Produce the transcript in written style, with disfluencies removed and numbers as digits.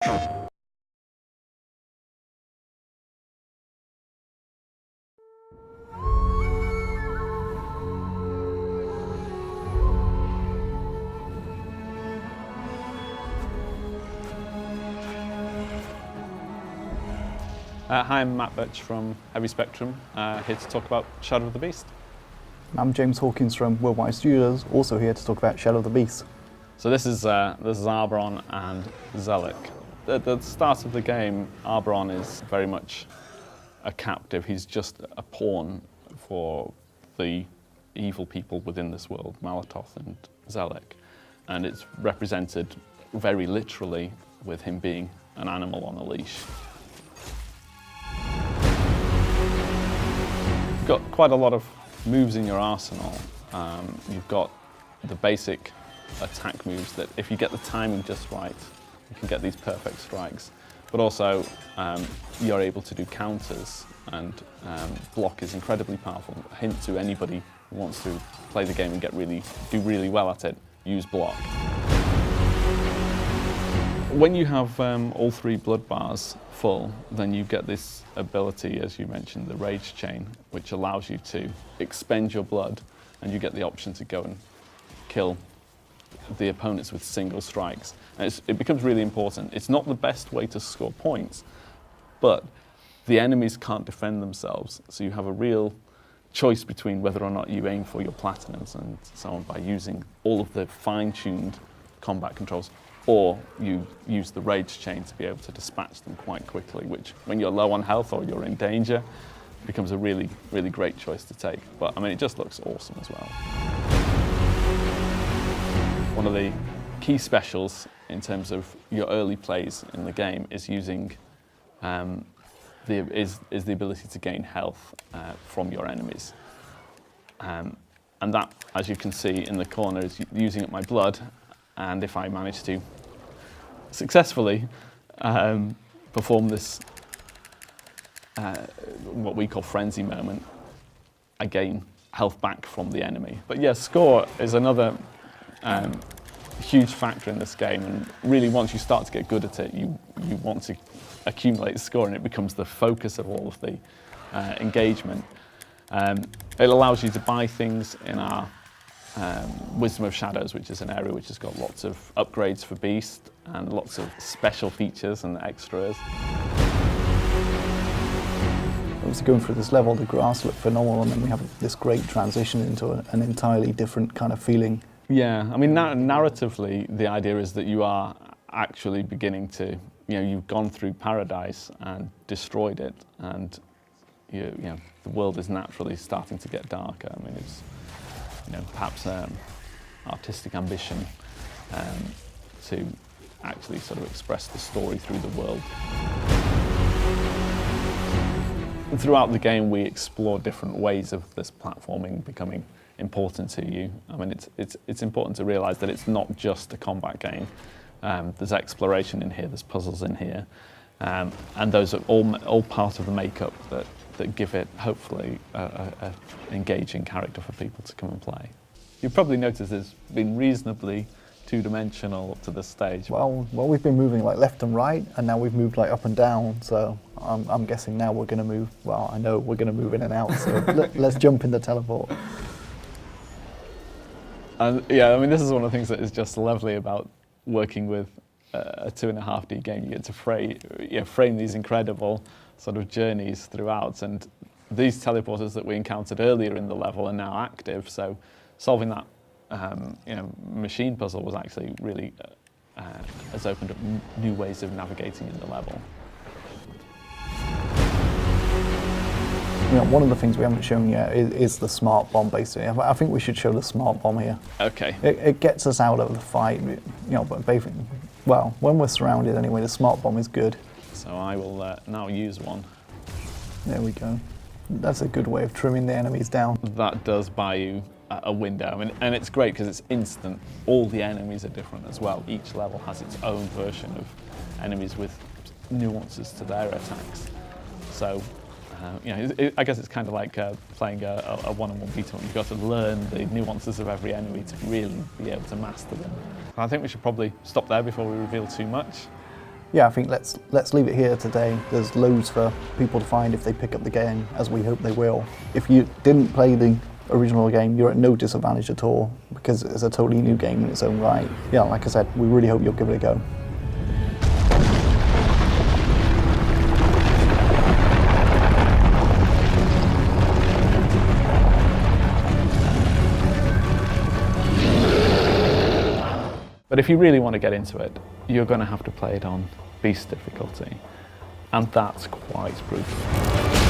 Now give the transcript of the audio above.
Hi, I'm Matt Birch from Heavy Spectrum, here to talk about Shadow of the Beast. I'm James Hawkins from Worldwide Studios, also here to talk about Shadow of the Beast. So this is Arboron and Zelik. At the start of the game, Arboron is very much a captive. He's just a pawn for the evil people within this world, Malatoth and Zelik. And it's represented very literally with him being an animal on a leash. You've got quite a lot of moves in your arsenal. You've got the basic attack moves that if you get the timing just right, you can get these perfect strikes. But also, you're able to do counters, and block is incredibly powerful. A hint to anybody who wants to play the game and do really well at it, use block. When you have all three blood bars full, then you get this ability, as you mentioned, the Rage Chain, which allows you to expend your blood, and you get the option to go and kill the opponents with single strikes. And it becomes really important. It's not the best way to score points, but the enemies can't defend themselves, so you have a real choice between whether or not you aim for your platinums and so on by using all of the fine-tuned combat controls, or you use the Rage Chain to be able to dispatch them quite quickly, which, when you're low on health or you're in danger, becomes a really, really great choice to take. But I mean, it just looks awesome as well. One of the key specials in terms of your early plays in the game is using the ability to gain health from your enemies. And that, as you can see in the corner, is using up my blood. And if I manage to successfully perform this, what we call frenzy moment, I gain health back from the enemy. But yeah, score is another huge factor in this game, and really once you start to get good at it, you want to accumulate score, and it becomes the focus of all of the engagement. It allows you to buy things in our Wisdom of Shadows, which is an area which has got lots of upgrades for Beast and lots of special features and extras. Obviously going through this level, the grass looked phenomenal, and then we have this great transition into an entirely different kind of feeling. Yeah, I mean, narratively, the idea is that you are actually beginning to, you've gone through paradise and destroyed it, and the world is naturally starting to get darker. I mean, it's perhaps artistic ambition to actually sort of express the story through the world. And throughout the game, we explore different ways of this platforming becoming important to you. I mean, it's important to realise that it's not just a combat game. There's exploration in here, there's puzzles in here, and those are all part of the makeup that give it, hopefully, a engaging character for people to come and play. You've probably noticed it's been reasonably two-dimensional up to this stage. Well, we've been moving like left and right, and now we've moved like up and down, so I'm guessing now we're going to move, well, I know we're going to move in and out, so let's jump in the teleport. And yeah, I mean, this is one of the things that is just lovely about working with a 2.5D game. You get to frame these incredible sort of journeys throughout, and these teleporters that we encountered earlier in the level are now active, so solving that machine puzzle was actually really has opened up new ways of navigating in the level. One of the things we haven't shown yet is the smart bomb, basically. I think we should show the smart bomb here. Okay. It gets us out of the fight, but basically, well, when we're surrounded anyway, the smart bomb is good. So I will now use one. There we go. That's a good way of trimming the enemies down. That does buy you a window, I mean, and it's great because it's instant. All the enemies are different as well. Each level has its own version of enemies with nuances to their attacks. So, I guess it's kind of like playing a one-on-one beat-em-up. You've got to learn the nuances of every enemy to really be able to master them. I think we should probably stop there before we reveal too much. yeah, I think let's leave it here today. There's loads for people to find if they pick up the game, as we hope they will. If you didn't play the original game, you're at no disadvantage at all, because it's a totally new game in its own right. Yeah, like I said, we really hope you'll give it a go. But if you really want to get into it, you're going to have to play it on Beast difficulty, and that's quite brutal.